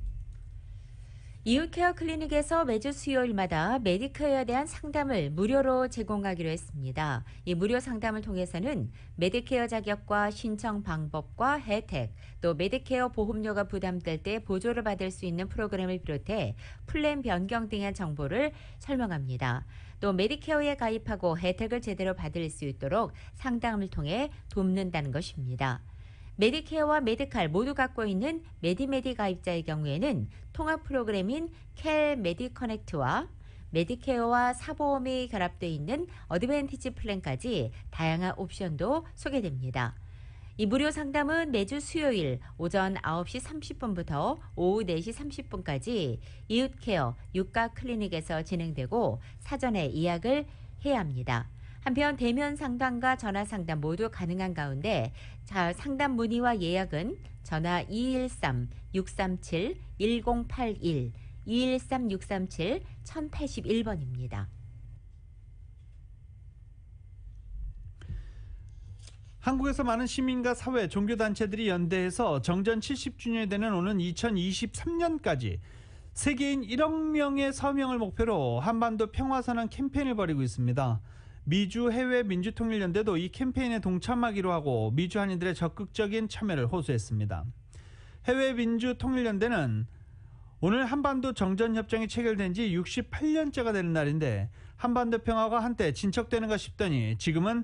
이웃케어 클리닉에서 매주 수요일마다 메디케어에 대한 상담을 무료로 제공하기로 했습니다. 이 무료 상담을 통해서는 메디케어 자격과 신청 방법과 혜택, 또 메디케어 보험료가 부담될 때 보조를 받을 수 있는 프로그램을 비롯해 플랜 변경 등의 정보를 설명합니다. 또 메디케어에 가입하고 혜택을 제대로 받을 수 있도록 상담을 통해 돕는다는 것입니다. 메디케어와 메디칼 모두 갖고 있는 메디메디 가입자의 경우에는 통합 프로그램인 켈 메디커넥트와 메디케어와 사보험이 결합되어 있는 어드밴티지 플랜까지 다양한 옵션도 소개됩니다. 이 무료 상담은 매주 수요일 오전 9시 30분부터 오후 4시 30분까지 이웃케어 유가 클리닉에서 진행되고 사전에 예약을 해야 합니다. 한편 대면 상담과 전화 상담 모두 가능한 가운데 상담 문의와 예약은 전화 213-637-1081, 213-637-1081번입니다. 한국에서 많은 시민과 사회, 종교단체들이 연대해서 정전 70주년이 되는 오는 2023년까지 세계인 1억 명의 서명을 목표로 한반도 평화선언 캠페인을 벌이고 있습니다. 미주 해외민주통일연대도 이 캠페인에 동참하기로 하고 미주 한인들의 적극적인 참여를 호소했습니다. 해외민주통일연대는 오늘 한반도 정전협정이 체결된 지 68년째가 되는 날인데 한반도 평화가 한때 진척되는가 싶더니 지금은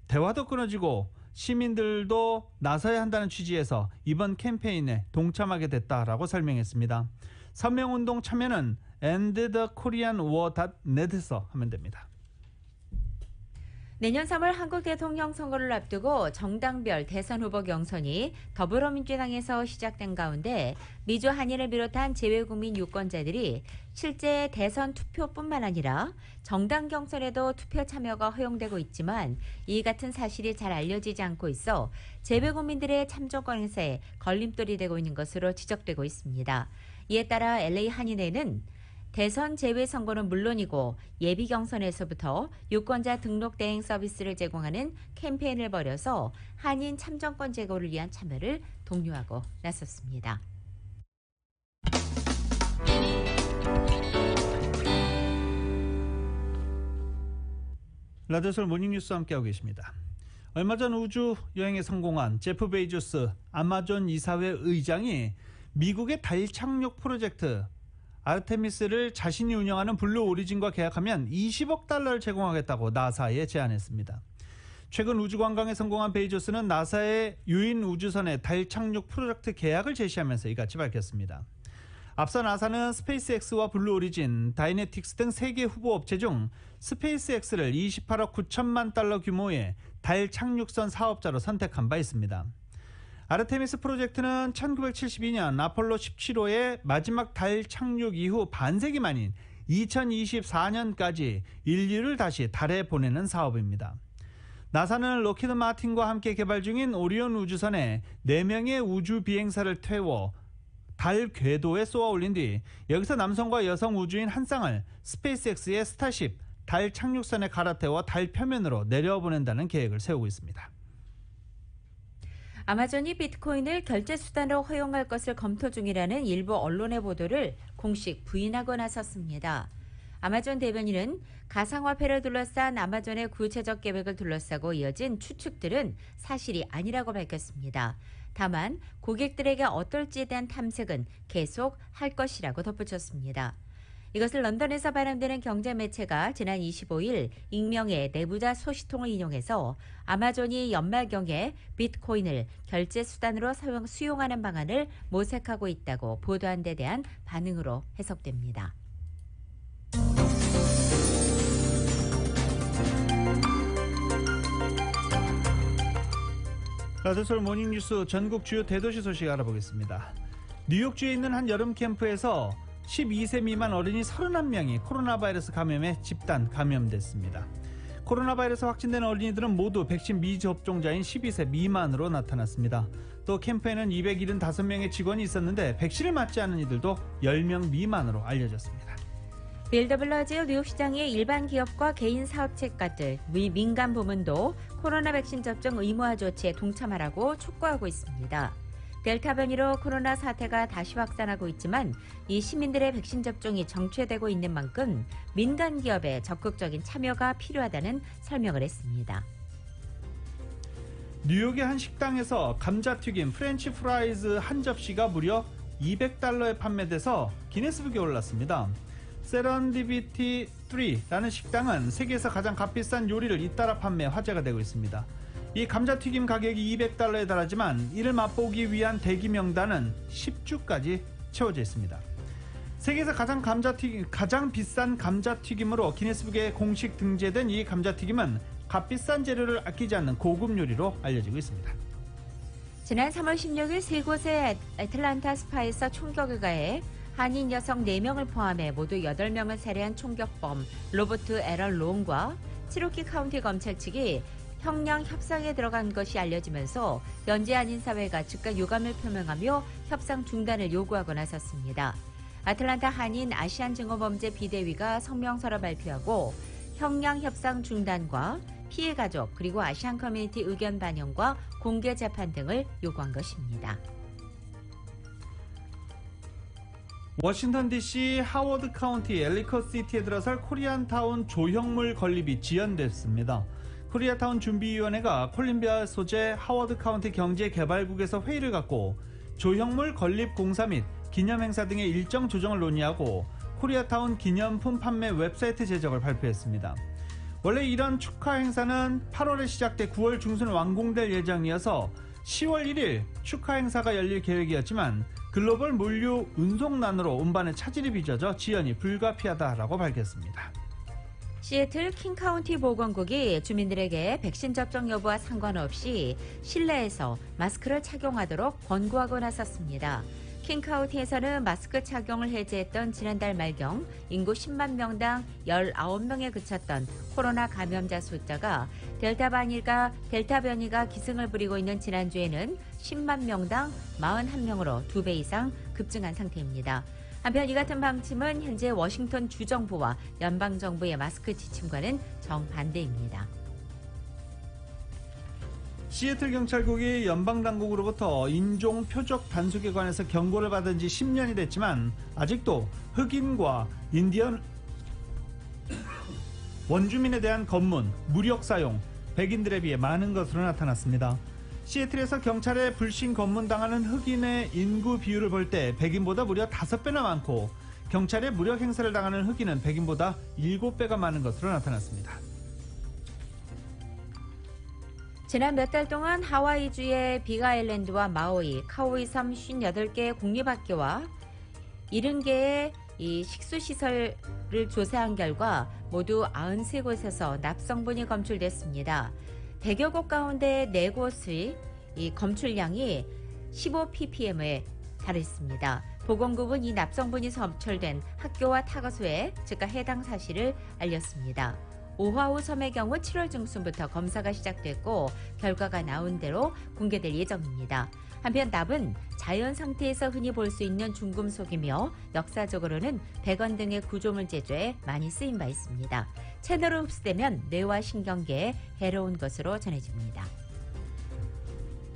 대화도 끊어지고 시민들도 나서야 한다는 취지에서 이번 캠페인에 동참하게 됐다라고 설명했습니다. 서명운동 참여는 endthekoreanwar.net에서 하면 됩니다. 내년 3월 한국 대통령 선거를 앞두고 정당별 대선 후보 경선이 더불어민주당에서 시작된 가운데 미주 한인을 비롯한 재외국민 유권자들이 실제 대선 투표뿐만 아니라 정당 경선에도 투표 참여가 허용되고 있지만 이 같은 사실이 잘 알려지지 않고 있어 재외국민들의 참정권에서의 걸림돌이 되고 있는 것으로 지적되고 있습니다. 이에 따라 LA 한인회는 대선 제외 선거는 물론이고 예비 경선에서부터 유권자 등록 대행 서비스를 제공하는 캠페인을 벌여서 한인 참정권 제고를 위한 참여를 독려하고 나섰습니다. 라디오솔 모닝뉴스와 함께하고 계십니다. 얼마 전 우주 여행에 성공한 제프 베이조스 아마존 이사회 의장이 미국의 달 착륙 프로젝트 아르테미스를 자신이 운영하는 블루 오리진과 계약하면 20억 달러를 제공하겠다고 나사에 제안했습니다. 최근 우주 관광에 성공한 베이조스는 나사의 유인 우주선의 달 착륙 프로젝트 계약을 제시하면서 이같이 밝혔습니다. 앞서 나사는 스페이스X와 블루 오리진, 다이내틱스 등 3개 후보 업체 중 스페이스X를 28억 9천만 달러 규모의 달 착륙선 사업자로 선택한 바 있습니다. 아르테미스 프로젝트는 1972년 아폴로 17호의 마지막 달 착륙 이후 반세기 만인 2024년까지 인류를 다시 달에 보내는 사업입니다. 나사는 로키드 마틴과 함께 개발 중인 오리온 우주선에 4명의 우주 비행사를 태워 달 궤도에 쏘아 올린 뒤 여기서 남성과 여성 우주인 한 쌍을 스페이스X의 스타쉽 달 착륙선에 갈아태워 달 표면으로 내려보낸다는 계획을 세우고 있습니다. 아마존이 비트코인을 결제 수단으로 허용할 것을 검토 중이라는 일부 언론의 보도를 공식 부인하고 나섰습니다. 아마존 대변인은 가상화폐를 둘러싼 아마존의 구체적 계획을 둘러싸고 이어진 추측들은 사실이 아니라고 밝혔습니다. 다만 고객들에게 어떨지에 대한 탐색은 계속 할 것이라고 덧붙였습니다. 이것을 런던에서 발행되는 경제 매체가 지난 25일 익명의 내부자 소식통을 인용해서 아마존이 연말경에 비트코인을 결제 수단으로 수용하는 방안을 모색하고 있다고 보도한 데 대한 반응으로 해석됩니다. 라디오솔 모닝뉴스 전국 주요 대도시 소식 알아보겠습니다. 뉴욕주에 있는 한 여름 캠프에서 12세 미만 어린이 31명이 코로나 바이러스 감염에 집단 감염됐습니다. 코로나 바이러스 확진된 어린이들은 모두 백신 미접종자인 12세 미만으로 나타났습니다. 또 캠프에는 275명의 직원이 있었는데 백신을 맞지 않은 이들도 10명 미만으로 알려졌습니다. 빌더블러지오 뉴욕시장의 일반 기업과 개인 사업체가들, 민간 부문도 코로나 백신 접종 의무화 조치에 동참하라고 촉구하고 있습니다. 델타 변이로 코로나 사태가 다시 확산하고 있지만 이 시민들의 백신 접종이 정체되고 있는 만큼 민간 기업의 적극적인 참여가 필요하다는 설명을 했습니다. 뉴욕의 한 식당에서 감자튀김 프렌치 프라이즈 한 접시가 무려 200달러에 판매돼서 기네스북에 올랐습니다. 세런디비티 3라는 식당은 세계에서 가장 값비싼 요리를 잇따라 판매 화제가 되고 있습니다. 이 감자튀김 가격이 200달러에 달하지만 이를 맛보기 위한 대기 명단은 10주까지 채워져 있습니다. 세계에서 가장 비싼 감자튀김으로 기네스북에 공식 등재된 이 감자튀김은 값비싼 재료를 아끼지 않는 고급 요리로 알려지고 있습니다. 지난 3월 16일 세 곳의 애틀란타 스파에서 총격을 가해 한인 여성 4명을 포함해 모두 8명을 살해한 총격범 로버트 에럴 롱과 치로키 카운티 검찰 측이 형량 협상에 들어간 것이 알려지면서 연재 아닌 사회가 즉각 유감을 표명하며 협상 중단을 요구하고 나섰습니다. 아틀란타 한인 아시안 증오범죄 비대위가 성명서를 발표하고 형량 협상 중단과 피해 가족 그리고 아시안 커뮤니티 의견 반영과 공개 재판 등을 요구한 것입니다. 워싱턴 DC 하워드 카운티 엘리컷 시티에 들어설 코리안타운 조형물 건립이 지연됐습니다. 코리아타운 준비위원회가 콜ум비아 소재 하워드 카운티 경제개발국에서 회의를 갖고 조형물 건립 공사 및 기념행사 등의 일정 조정을 논의하고 코리아타운 기념품 판매 웹사이트 제작을 발표했습니다. 원래 이런 축하 행사는 8월에 시작돼 9월 중순 완공될 예정이어서 10월 1일 축하 행사가 열릴 계획이었지만 글로벌 물류 운송난으로 운반에 차질이 빚어져 지연이 불가피하다라고 밝혔습니다. 시애틀 킹카운티 보건국이 주민들에게 백신 접종 여부와 상관없이 실내에서 마스크를 착용하도록 권고하고 나섰습니다. 킹카운티에서는 마스크 착용을 해제했던 지난달 말경 인구 10만 명당 19명에 그쳤던 코로나 감염자 숫자가 델타 변이가 기승을 부리고 있는 지난주에는 10만 명당 41명으로 2배 이상 급증한 상태입니다. 한편 이 같은 방침은 현재 워싱턴 주정부와 연방정부의 마스크 지침과는 정반대입니다. 시애틀 경찰국이 연방당국으로부터 인종 표적 단속에 관해서 경고를 받은 지 10년이 됐지만 아직도 흑인과 인디언 원주민에 대한 검문, 무력 사용, 백인들에 비해 많은 것으로 나타났습니다. 시애틀에서 경찰에 불신 검문당하는 흑인의 인구 비율을 볼 때 백인보다 무려 5배나 많고 경찰에 무력 행사를 당하는 흑인은 백인보다 7배가 많은 것으로 나타났습니다. 지난 몇 달 동안 하와이주의 빅아일랜드와 마우이, 카우이 섬 58개의 국립학교와 70개의 식수시설을 조사한 결과 모두 93곳에서 납성분이 검출됐습니다. 100여 곳 가운데 4곳의 검출량이 15ppm에 달했습니다. 보건국은 이 납성분이 검출된 학교와 타가소에 즉각 해당 사실을 알렸습니다. 오하우 섬의 경우 7월 중순부터 검사가 시작됐고 결과가 나온 대로 공개될 예정입니다. 한편 납은 자연 상태에서 흔히 볼 수 있는 중금속이며 역사적으로는 백원 등의 구조물 제조에 많이 쓰인 바 있습니다. 채널로 흡수되면 뇌와 신경계에 해로운 것으로 전해집니다.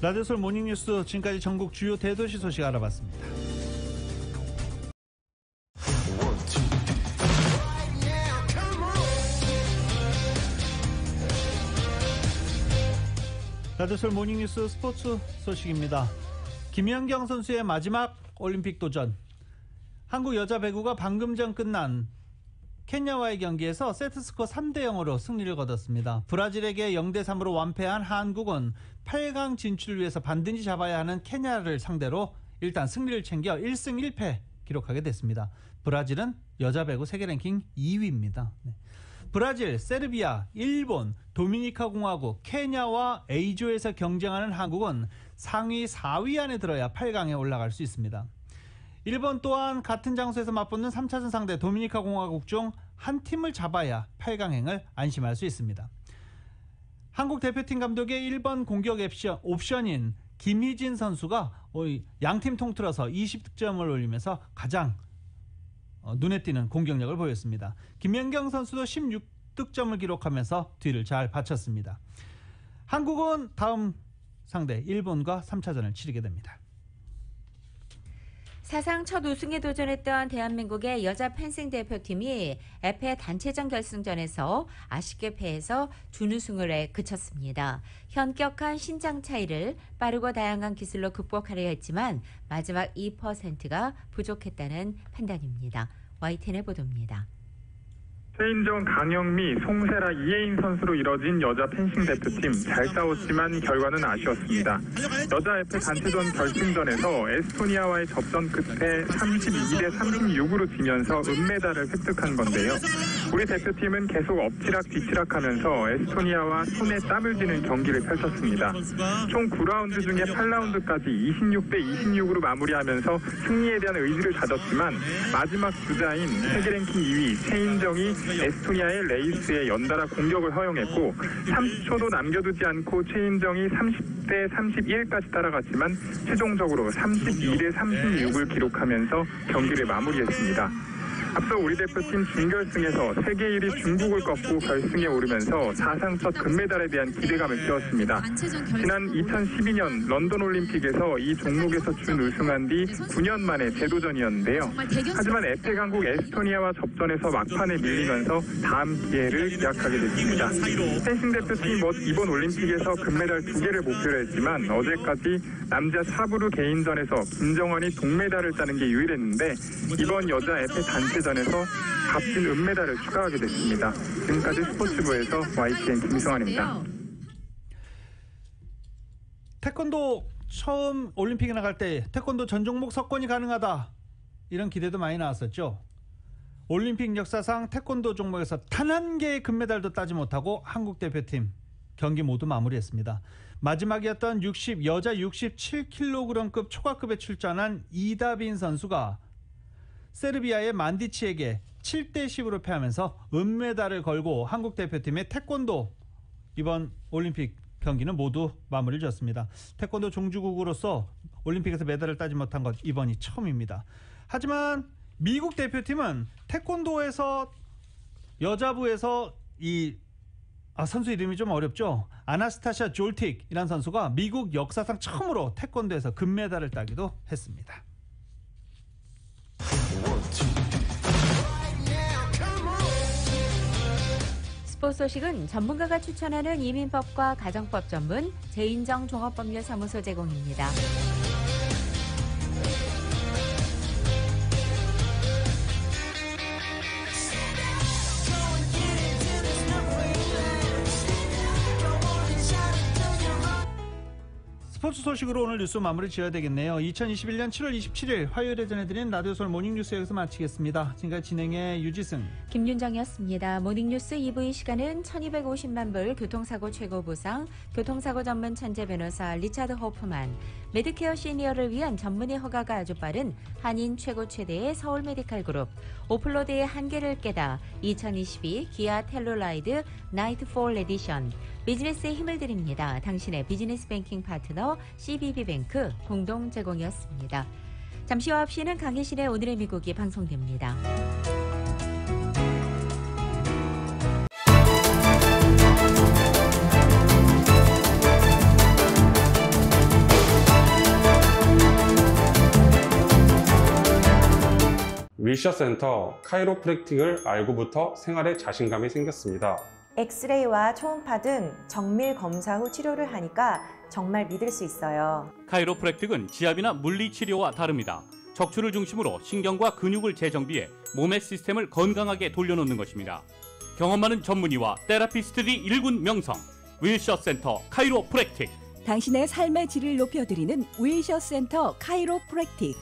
라디오솔 모닝뉴스 지금까지 전국 주요 대도시 소식 알아봤습니다. 라디오솔 모닝뉴스 스포츠 소식입니다. 김연경 선수의 마지막 올림픽 도전. 한국 여자 배구가 방금 전 끝난 케냐와의 경기에서 세트스코어 3대0으로 승리를 거뒀습니다. 브라질에게 0대3으로 완패한 한국은 8강 진출을 위해서 반드시 잡아야 하는 케냐를 상대로 일단 승리를 챙겨 1승 1패 기록하게 됐습니다. 브라질은 여자 배구 세계 랭킹 2위입니다. 브라질, 세르비아, 일본, 도미니카 공화국, 케냐와 A조에서 경쟁하는 한국은 상위 4위 안에 들어야 8강에 올라갈 수 있습니다. 일본 또한 같은 장소에서 맞붙는 3차전 상대 도미니카 공화국 중 한 팀을 잡아야 8강행을 안심할 수 있습니다. 한국 대표팀 감독의 1번 공격 옵션인 김희진 선수가 양팀 통틀어서 20득점을 올리면서 가장 눈에 띄는 공격력을 보였습니다. 김연경 선수도 16득점을 기록하면서 뒤를 잘 바쳤습니다. 한국은 다음 상대 일본과 3차전을 치르게 됩니다. 사상 첫 우승에 도전했던 대한민국의 여자 펜싱 대표팀이 에페 단체전 결승전에서 아쉽게 패해서 준우승을 그쳤습니다. 현격한 신장 차이를 빠르고 다양한 기술로 극복하려 했지만 마지막 2%가 부족했다는 판단입니다. YTN의 보도입니다. 최인정, 강영미, 송세라, 이혜인 선수로 이뤄진 여자 펜싱 대표팀. 잘 싸웠지만 결과는 아쉬웠습니다. 여자 에페 단체전 결승전에서 에스토니아와의 접전 끝에 32대 36으로 지면서 은메달을 획득한 건데요. 우리 대표팀은 계속 엎치락뒤치락하면서 에스토니아와 손에 땀을 쥐는 경기를 펼쳤습니다. 총 9라운드 중에 8라운드까지 26대 26으로 마무리하면서 승리에 대한 의지를 다졌지만 마지막 주자인 세계 랭킹 2위 최인정이 에스토니아의 레이스에 연달아 공격을 허용했고 30초도 남겨두지 않고 최인정이 30대 31까지 따라갔지만 최종적으로 32대 36을 기록하면서 경기를 마무리했습니다. 앞서 우리 대표팀 준결승에서 세계 1위 중국을 꺾고 결승에 오르면서 사상 첫 금메달에 대한 기대감을 키웠습니다. 지난 2012년 런던 올림픽에서 이 종목에서 준우승한 뒤 9년 만에 재도전이었는데요. 하지만 에페 강국 에스토니아와 접전에서 막판에 밀리면서 다음 기회를 기약하게 됐습니다. 펜싱 대표팀이 이번 올림픽에서 금메달 2개를 목표로 했지만 어제까지 남자 사브르 개인전에서 김정원이 동메달을 따는 게 유일했는데 이번 여자 에페 단체전에서 값진 은메달을 추가하게 됐습니다. 지금까지 스포츠부에서 YTN 김성환입니다. 태권도 처음 올림픽에 나갈 때 태권도 전 종목 석권이 가능하다 이런 기대도 많이 나왔었죠. 올림픽 역사상 태권도 종목에서 단 한 개의 금메달도 따지 못하고 한국 대표팀 경기 모두 마무리했습니다. 마지막이었던 여자 67kg급 초과급에 출전한 이다빈 선수가 세르비아의 만디치에게 7대 10으로 패하면서 은메달을 걸고 한국 대표팀의 태권도 이번 올림픽 경기는 모두 마무리를 지었습니다. 태권도 종주국으로서 올림픽에서 메달을 따지 못한 것 이번이 처음입니다. 하지만 미국 대표팀은 태권도에서 여자부에서 선수 이름이 좀 어렵죠. 아나스타샤 졸틱이라는 선수가 미국 역사상 처음으로 태권도에서 금메달을 따기도 했습니다. 스포츠 소식은 전문가가 추천하는 이민법과 가정법 전문 재인정 종합법률사무소 제공입니다. 스포츠 소식으로 오늘 뉴스 마무리 지어야 되겠네요. 2021년 7월 27일 화요일에 전해드린 라디오 서울 모닝뉴스 여기서 마치겠습니다. 지금까지 진행의 유지승, 김윤정이었습니다. 모닝뉴스 2부의 시간은 1250만 불 교통사고 최고 보상, 교통사고 전문 천재 변호사 리차드 호프만, 메디케어 시니어를 위한 전문의 허가가 아주 빠른 한인 최고 최대의 서울 메디칼 그룹, 오플로드의 한계를 깨다 2022 기아 텔로라이드 나이트폴 에디션, 비즈니스에 힘을 드립니다. 당신의 비즈니스 뱅킹 파트너 CBB뱅크 공동 제공이었습니다. 잠시 후 9시는 강희신의 오늘의 미국이 방송됩니다. 윌셔센터 카이로프랙틱을 알고부터 생활에 자신감이 생겼습니다. 엑스레이와 초음파 등 정밀 검사 후 치료를 하니까 정말 믿을 수 있어요. 카이로프랙틱은 지압이나 물리치료와 다릅니다. 척추를 중심으로 신경과 근육을 재정비해 몸의 시스템을 건강하게 돌려놓는 것입니다. 경험 많은 전문의와 테라피스트들이 일군 명성, 윌셔센터 카이로프랙틱. 당신의 삶의 질을 높여드리는 윌셔센터 카이로프랙틱.